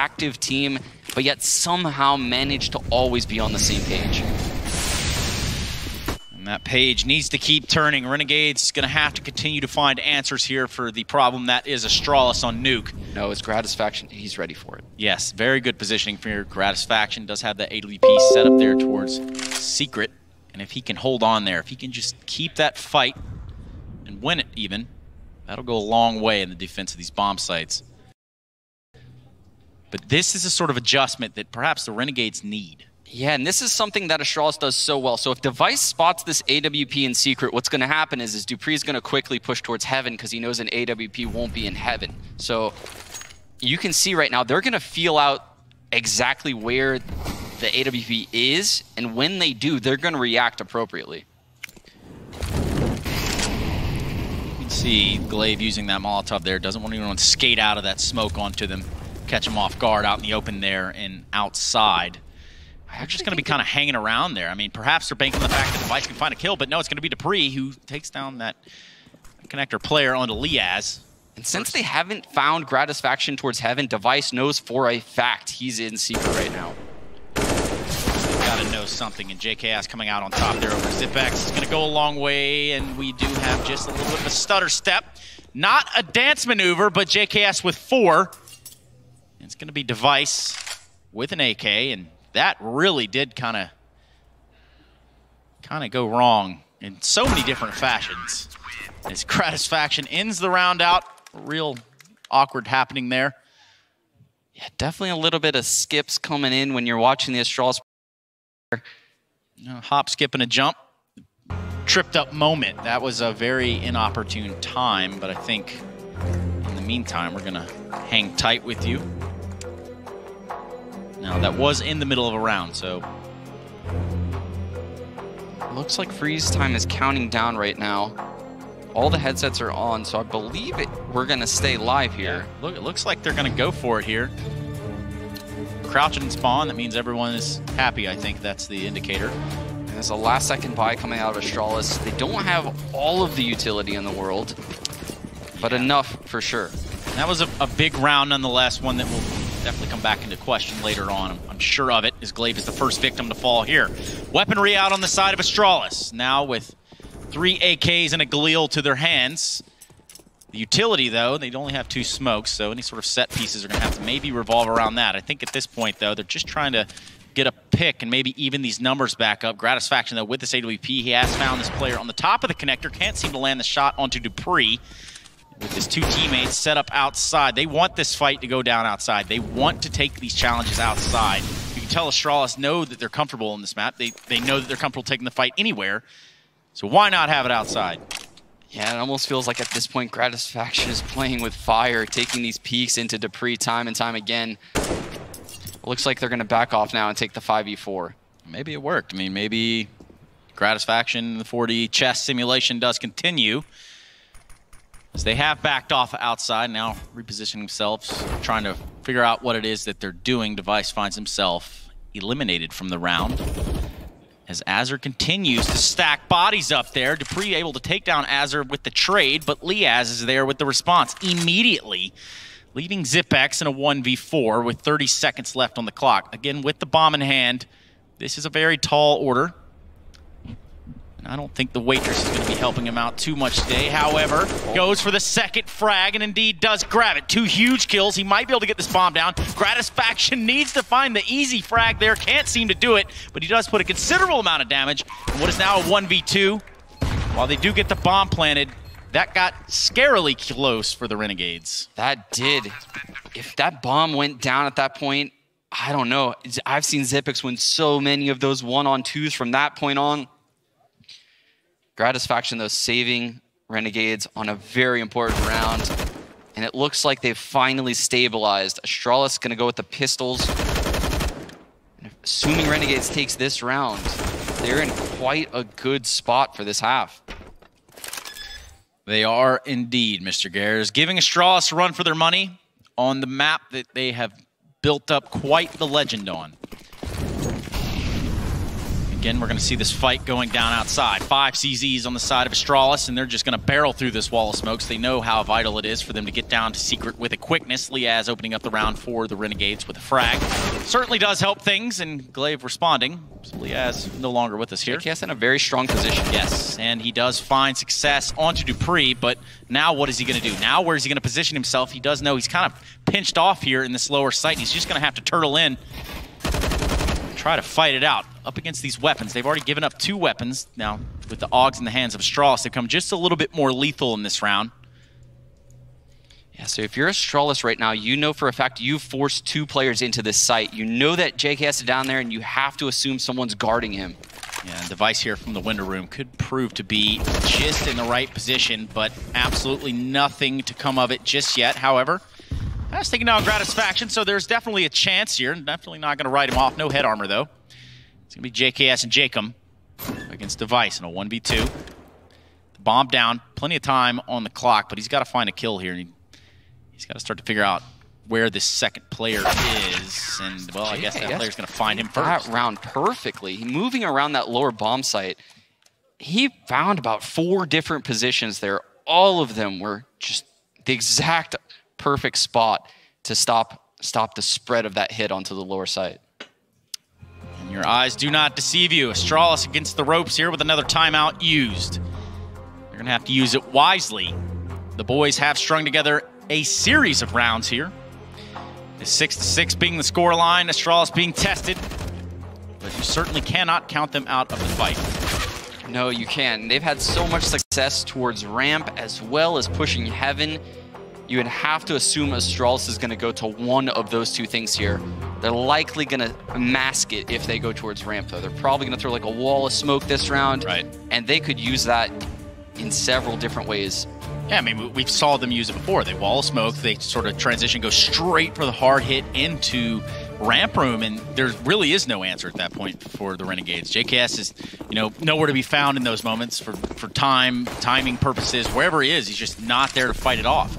active team, but yet somehow manage to always be on the same page. And that page needs to keep turning. Renegades going to have to continue to find answers here for the problem that is Astralis on Nuke. No, it's Gratisfaction. He's ready for it. Yes, very good positioning for your Gratisfaction. Does have the AWP set up there towards Secret. And if he can hold on there, if he can just keep that fight and win it even, that'll go a long way in the defense of these bomb sites. But this is a sort of adjustment that perhaps the Renegades need. Yeah, and this is something that Astralis does so well. So if Device spots this AWP in Secret, what's going to happen is Dupree's going to quickly push towards Heaven because he knows an AWP won't be in Heaven. So you can see right now, they're going to feel out exactly where the AWP is, and when they do, they're going to react appropriately. You can see Glaive using that Molotov there. Doesn't want anyone to skate out of that smoke onto them, catch them off guard out in the open there and outside. They're just going to be kind of hanging around there. I mean, perhaps they're banking on the fact that Device can find a kill, but no, it's going to be Dupree who takes down that connector player onto Liaz. And since they haven't found Gratisfaction towards Heaven, Device knows for a fact he's in Secret right now. Got to know something, and JKS coming out on top there over Zipex. It's going to go a long way, and we do have just a little bit of a stutter step. Not a dance maneuver, but JKS with 4. It's going to be Device with an AK, and that really did kind of go wrong in so many different fashions. As Gratisfaction ends the round out, real awkward happening there. Yeah, definitely a little bit of skips coming in when you're watching the Astralis. Hop, skip, and a jump. Tripped up moment. That was a very inopportune time, but I think in the meantime, we're going to hang tight with you. Now, that was in the middle of a round, so... Looks like freeze time is counting down right now. All the headsets are on, so I believe we're going to stay live here. Yeah, look, it looks like they're going to go for it here. Crouch and spawn, that means everyone is happy, I think that's the indicator. And there's a last-second buy coming out of Astralis. They don't have all of the utility in the world, but enough for sure. And that was a big round nonetheless, one that will definitely come back into question later on. I'm sure of it, as Glaive is the first victim to fall here. Weaponry out on the side of Astralis. Now with 3 AKs and a Galil to their hands. The utility, though, they only have 2 smokes, so any sort of set pieces are going to have to maybe revolve around that. I think at this point, though, they're just trying to get a pick and maybe even these numbers back up. Gratisfaction, though, with this AWP, he has found this player on the top of the connector. Can't seem to land the shot onto Dupree. With his 2 teammates set up outside. They want this fight to go down outside. They want to take these challenges outside. You can tell Astralis know that they're comfortable in this map. They know that they're comfortable taking the fight anywhere. So why not have it outside? Yeah, it almost feels like at this point Gratisfaction is playing with fire, taking these peeks into Dupree time and time again. Looks like they're going to back off now and take the 5v4. Maybe it worked. I mean, maybe Gratisfaction, the 4D chess simulation does continue. As they have backed off outside, now repositioning themselves, trying to figure out what it is that they're doing. Device finds himself eliminated from the round. As Azur continues to stack bodies up there, Dupree able to take down Azur with the trade, but Liaz is there with the response immediately, leading Zipex in a 1v4 with 30 seconds left on the clock. Again, with the bomb in hand, this is a very tall order. I don't think the waitress is going to be helping him out too much today. However, goes for the second frag and indeed does grab it. 2 huge kills. He might be able to get this bomb down. Gratisfaction needs to find the easy frag there. Can't seem to do it, but he does put a considerable amount of damage. And what is now a 1v2. While they do get the bomb planted, that got scarily close for the Renegades. That did. If that bomb went down at that point, I don't know. I've seen Zipex win so many of those 1-on-2s from that point on. Gratisfaction, though, saving Renegades on a very important round. And it looks like they've finally stabilized. Astralis going to go with the pistols. And assuming Renegades takes this round, they're in quite a good spot for this half. They are indeed, Mr. Gares, giving Astralis a run for their money on the map that they have built up quite the legend on. Again, we're going to see this fight going down outside. 5 CZs on the side of Astralis, and they're just going to barrel through this wall of smokes. They know how vital it is for them to get down to Secret with a quickness. Liaz opening up the round for the Renegades with a frag. Certainly does help things, and Glaive responding. So Liaz no longer with us here. JKS in a very strong position. Yes, and he does find success onto Dupree, but now what is he going to do? Now where is he going to position himself? He does know he's kind of pinched off here in this lower site. He's just going to have to turtle in, try to fight it out up against these weapons. They've already given up 2 weapons. Now, with the AUGs in the hands of Astralis, they've become just a little bit more lethal in this round. Yeah, so if you're Astralis right now, you know for a fact you've forced 2 players into this site. You know that JKS is down there, and you have to assume someone's guarding him. Yeah, and Device here from the window room could prove to be just in the right position, but absolutely nothing to come of it just yet. However, that's taking down Gratisfaction, so there's definitely a chance here. Definitely not going to write him off. No head armor, though. It's going to be JKS and Jacob against Device in a 1v2. The bomb down. Plenty of time on the clock, but he's got to find a kill here. He's got to start to figure out where this second player is. And, well, I guess that player's going to find him first. That round perfectly. Moving around that lower bomb site, he found about 4 different positions there. All of them were just the exact perfect spot to stop the spread of that hit onto the lower site. And your eyes do not deceive you. Astralis against the ropes here with another timeout used. They're going to have to use it wisely. The boys have strung together a series of rounds here. The 6-6 being the scoreline, Astralis being tested. But you certainly cannot count them out of the fight. No, you can't. They've had so much success towards ramp as well as pushing heaven. You would have to assume Astralis is going to go to one of those 2 things here. They're likely going to mask it if they go towards ramp, though. They're probably going to throw like a wall of smoke this round. Right. And they could use that in several different ways. Yeah, I mean, we saw them use it before. They wall of smoke, they sort of transition, go straight for the hard hit into ramp room, and there really is no answer at that point for the Renegades. JKS is, nowhere to be found in those moments for timing purposes. Wherever he is, he's just not there to fight it off.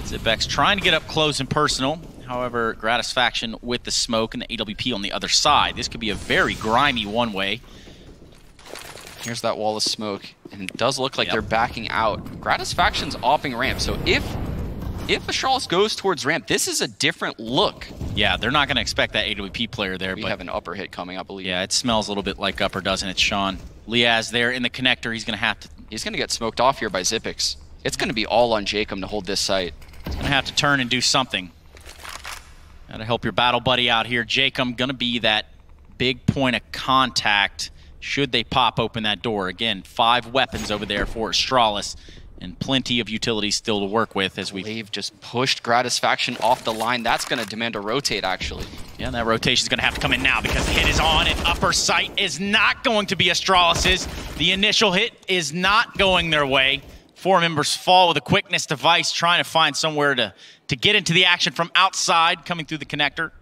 Zipbeck's trying to get up close and personal. However, Gratisfaction with the smoke and the AWP on the other side. This could be a very grimy one-way. Here's that wall of smoke, and it does look like they're backing out. Gratisfaction's offing ramp, so if Astralis goes towards ramp, this is a different look. Yeah, they're not going to expect that AWP player there. We have an upper hit coming, I believe. Yeah, it smells a little bit like upper, doesn't it, Sean? Liaz there in the connector. He's going to have to... He's going to get smoked off here by Zipix. It's going to be all on Jacob to hold this site. He's going to have to turn and do something. Got to help your battle buddy out here. Jacob going to be that big point of contact should they pop open that door. Again, 5 weapons over there for Astralis, and plenty of utilities still to work with as we've just pushed Gratisfaction off the line. That's going to demand a rotate, actually. Yeah, that rotation is going to have to come in now because the hit is on, and upper sight is not going to be Astralis's. The initial hit is not going their way. 4 members fall with a quickness device, trying to find somewhere to get into the action from outside, coming through the connector.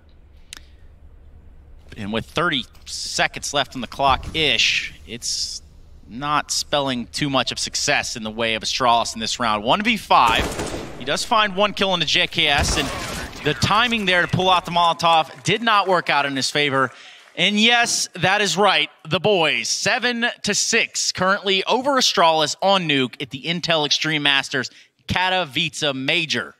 And with 30 seconds left on the clock-ish, it's not spelling too much of success in the way of Astralis in this round. 1v5. He does find 1 kill into JKS, and the timing there to pull out the Molotov did not work out in his favor. And yes, that is right. The boys, 7-6, currently over Astralis on Nuke at the Intel Extreme Masters Katowice Major.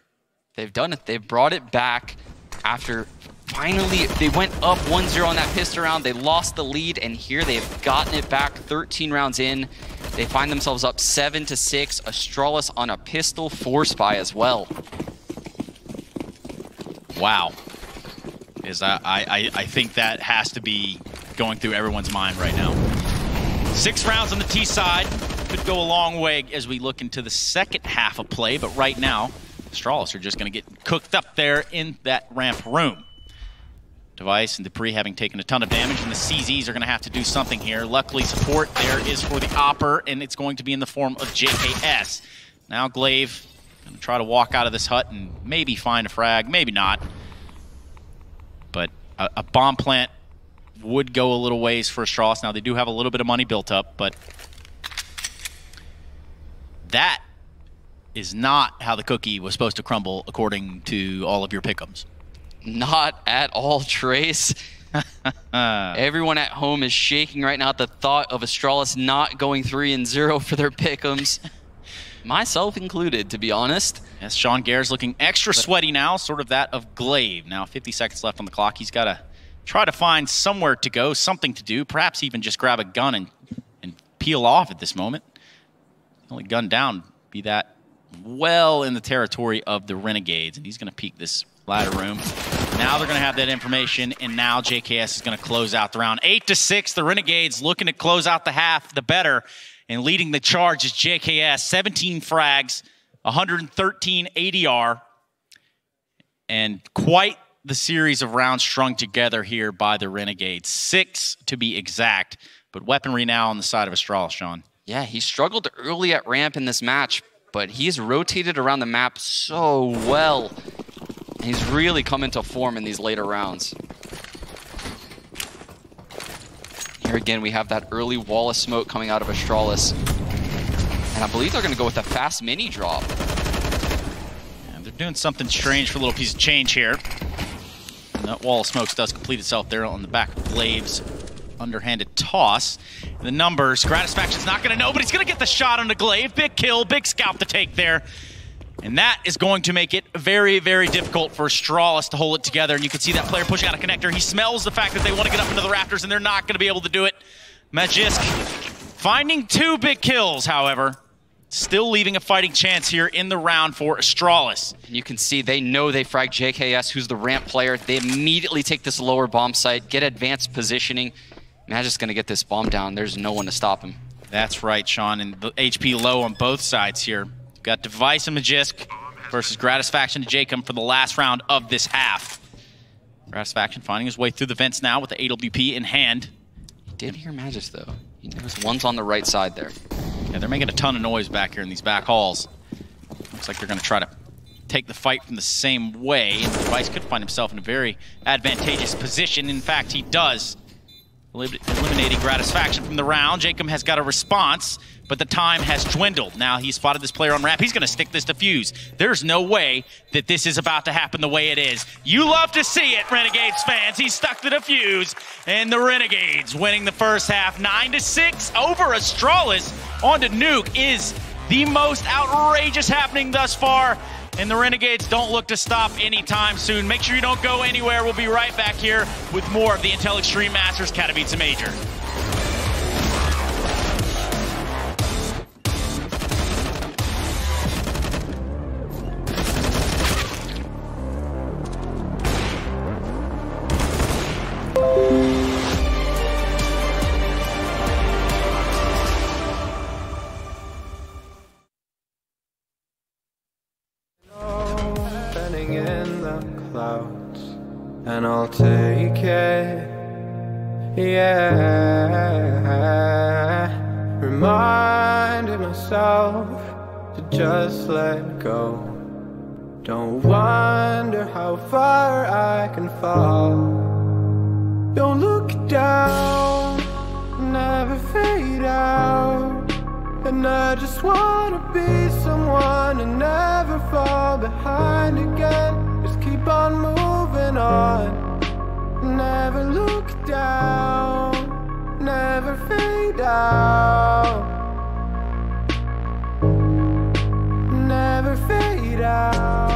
They've done it. They've brought it back after finally they went up 1-0 on that pistol round. They lost the lead, and here they've gotten it back 13 rounds in. They find themselves up 7-6. Astralis on a pistol 4 spy as well. Wow. I think that has to be going through everyone's mind right now. 6 rounds on the T side. Could go a long way as we look into the second half of play, but right now, Astralis are just going to get cooked up there in that ramp room. Device and Dupree having taken a ton of damage, and the CZs are going to have to do something here. Luckily, support there is for the Opper, and it's going to be in the form of JKS. Now Glaive going to try to walk out of this hut and maybe find a frag, maybe not. But a bomb plant would go a little ways for Astralis. Now, they do have a little bit of money built up, but that is not how the cookie was supposed to crumble according to all of your pick'ems. Not at all, Trace. Everyone at home is shaking right now at the thought of Astralis not going 3-0 for their pick'ems. Myself included, to be honest. Yes, Sean Gare's looking extra sweaty now, sort of that of Glaive. Now 50 seconds left on the clock. He's got to try to find somewhere to go, something to do, perhaps even just grab a gun and peel off at this moment. The only gun down be that well in the territory of the Renegades, and he's going to peek this ladder room. Now they're going to have that information, and now JKS is going to close out the round. 8-6, the Renegades looking to close out the half, the better, and leading the charge is JKS. 17 frags, 113 ADR, and quite the series of rounds strung together here by the Renegades. 6 to be exact, but weaponry now on the side of Astralis, Sean. Yeah, he struggled early at ramp in this match, but he's rotated around the map so well. He's really come into form in these later rounds. Here again, we have that early wall of smoke coming out of Astralis. And I believe they're going to go with a fast mini drop. Yeah, they're doing something strange for a little piece of change here. And that wall of smokes does complete itself there on the back of Glaive's underhanded toss. The numbers, Gratisfaction's not going to know, but he's going to get the shot on the Glaive. Big kill, big scalp to take there. And that is going to make it very, very difficult for Astralis to hold it together. And you can see that player pushing out a connector. He smells the fact that they want to get up into the rafters, and they're not going to be able to do it. Magisk finding 2 big kills, however. Still leaving a fighting chance here in the round for Astralis. You can see they know they frag JKS, who's the ramp player. They immediately take this lower bomb site, get advanced positioning. Magisk's going to get this bomb down. There's no one to stop him. That's right, Sean. And the HP low on both sides here. Got Device and Magisk versus Gratisfaction to Jacob for the last round of this half. Gratisfaction finding his way through the vents now with the AWP in hand. He did hear Magisk, though. He knows one's on the right side there. Yeah, they're making a ton of noise back here in these back halls. Looks like they're going to try to take the fight from the same way. And Device could find himself in a very advantageous position. In fact, he does. Eliminating Gratisfaction from the round. Jacob has got a response, but the time has dwindled. Now he's spotted this player on ramp. He's going to stick this defuse. There's no way that this is about to happen the way it is. You love to see it, Renegades fans. He stuck the defuse, and the Renegades winning the first half 9-6 over Astralis. On to Nuke is the most outrageous happening thus far. And the Renegades don't look to stop anytime soon. Make sure you don't go anywhere. We'll be right back here with more of the Intel Extreme Masters Katowice Major. And I'll take it, yeah. Reminding myself to just let go. Don't wonder how far I can fall. Don't look down, never fade out. And I just wanna be someone and never fall behind again. Just keep on moving on. Never look down, never fade out. Never fade out.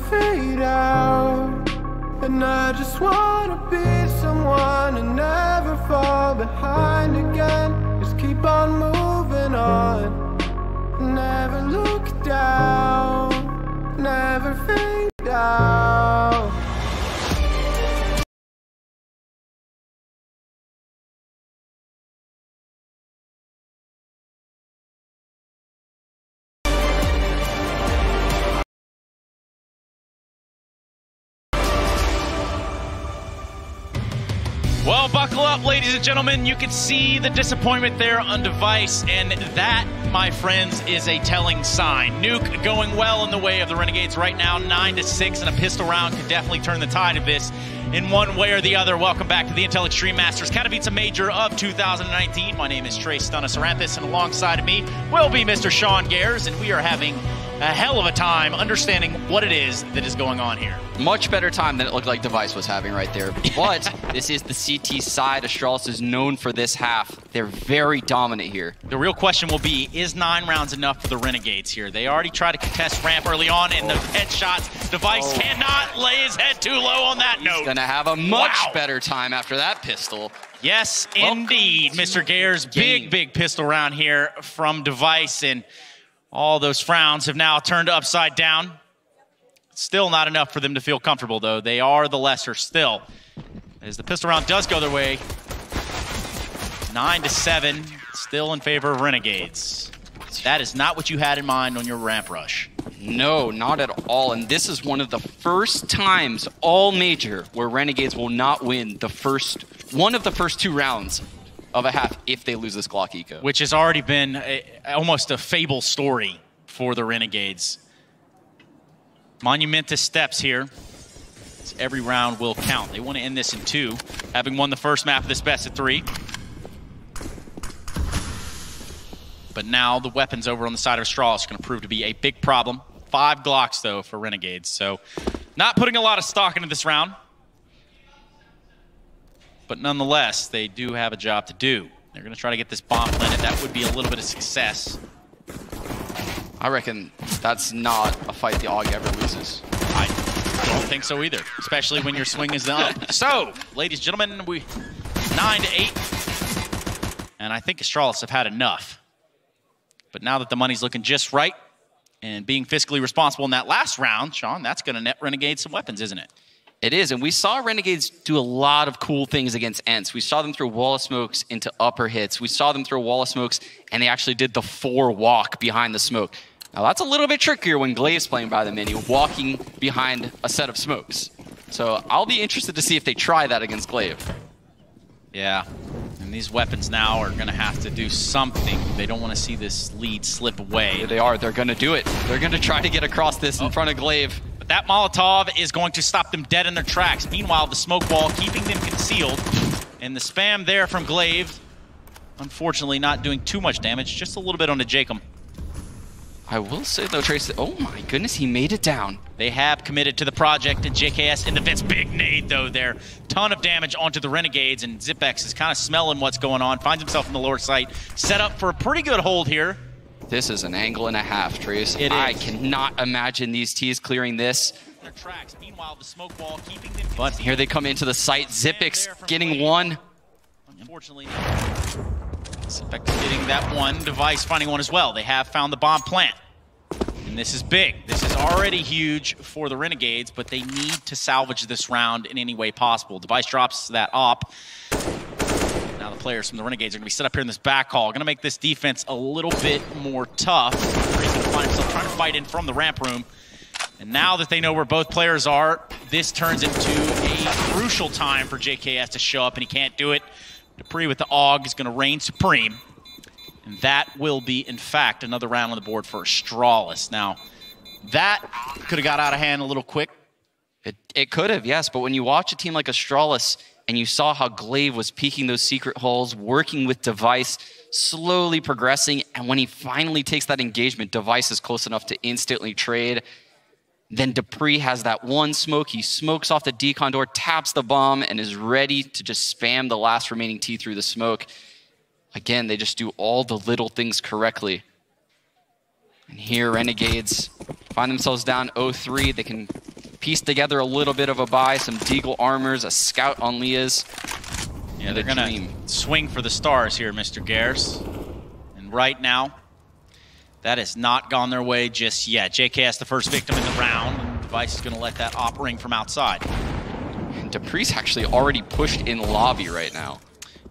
fade out. And I just wanna be someone and never fall behind again. Just keep on moving on. Never look down. Never fade out. Well, buckle up, ladies and gentlemen. You can see the disappointment there on Device, and that, my friends, is a telling sign. Nuke going well in the way of the Renegades right now, 9-6, and a pistol round could definitely turn the tide of this in one way or the other. Welcome back to the Intel Extreme Masters Katowice Major of 2019. My name is Trey Stunnis-Aranthis, and alongside of me will be Mr. Sean Gares, and we are having a hell of a time understanding what it is that is going on here. Much better time than it looked like Device was having right there. But this is the CT side. Astralis is known for this half. They're very dominant here. The real question will be, is 9 rounds enough for the Renegades here? They already tried to contest ramp early on in the headshots. Device cannot lay his head too low on that note. He's going to have a much better time after that pistol. Yes, indeed, Mr. Gares. Big pistol round here from Device, and all those frowns have now turned upside down. Still not enough for them to feel comfortable, though. They are the lesser still. As the pistol round does go their way, 9-7, still in favor of Renegades. That is not what you had in mind on your ramp rush. No, not at all. And this is one of the first times all major where Renegades will not win one of the first 2 rounds of a half if they lose this Glock Eco. Which has already been almost a fable story for the Renegades. Monumentous steps here. Every round will count. They want to end this in 2, having won the first map of this best of 3. But now the weapons over on the side of Astralis are going to prove to be a big problem. 5 Glocks, though, for Renegades. So not putting a lot of stock into this round. But nonetheless, they do have a job to do. They're going to try to get this bomb planted. That would be a little bit of success. I reckon that's not a fight the AUG ever loses. I don't think so either, especially when your swing is up. So, ladies and gentlemen, 9-8. And I think Astralis have had enough. But now that the money's looking just right and being fiscally responsible in that last round, Sean, that's going to net Renegades some weapons, isn't it? It is, and we saw Renegades do a lot of cool things against Ents. We saw them throw wall of smokes into upper hits. We saw them throw wall of smokes, and they actually did the 4 walk behind the smoke. Now, that's a little bit trickier when Glaive's playing by the menu, walking behind a set of smokes. So I'll be interested to see if they try that against Glaive. Yeah, and these weapons now are going to have to do something. They don't want to see this lead slip away. Here they are. They're going to do it. They're going to try to get across this in front of Glaive. That Molotov is going to stop them dead in their tracks. Meanwhile, the smoke wall keeping them concealed. And the spam there from Glaive, unfortunately not doing too much damage, just a little bit onto Jacob. I will say, though, Trace, oh my goodness, he made it down. They have committed to the project, and JKS in the fence. Big nade, though, there. Ton of damage onto the Renegades, and Zipex is kind of smelling what's going on. Finds himself in the lower sight. Set up for a pretty good hold here. This is an angle and a half, Trace. I cannot imagine these T's clearing this. Their tracks. Meanwhile, the smoke wall keeping them. But here they come into the site. Zipix getting one. Unfortunately, Zipex getting that one. Device finding one as well. They have found the bomb plant. And this is big. This is already huge for the Renegades, but they need to salvage this round in any way possible. Device drops that op. Now the players from the Renegades are going to be set up here in this back hall. Going to make this defense a little bit more tough. He's going to find himself trying to fight in from the ramp room. And now that they know where both players are, this turns into a crucial time for JKS to show up, and he can't do it. Dupree with the AUG is going to reign supreme. And that will be, in fact, another round on the board for Astralis. Now, that could have got out of hand a little quick. It could have, yes. But when you watch a team like Astralis, and you saw how Glaive was peeking those secret holes, working with Device, slowly progressing, and when he finally takes that engagement, Device is close enough to instantly trade. Then Dupree has that one smoke. He smokes off the decon door, taps the bomb, and is ready to just spam the last remaining T through the smoke. Again, they just do all the little things correctly. And here, Renegades find themselves down 0-3. They can pieced together a little bit of a buy, some Deagle armors, a scout on Leah's. Yeah, they're gonna swing for the stars here, Mr. Gares. And right now, that has not gone their way just yet. JKS the first victim in the round, and Device is gonna let that op ring from outside. And Dupree's actually already pushed in lobby right now.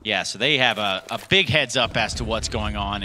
Yeah, so they have a big heads up as to what's going on.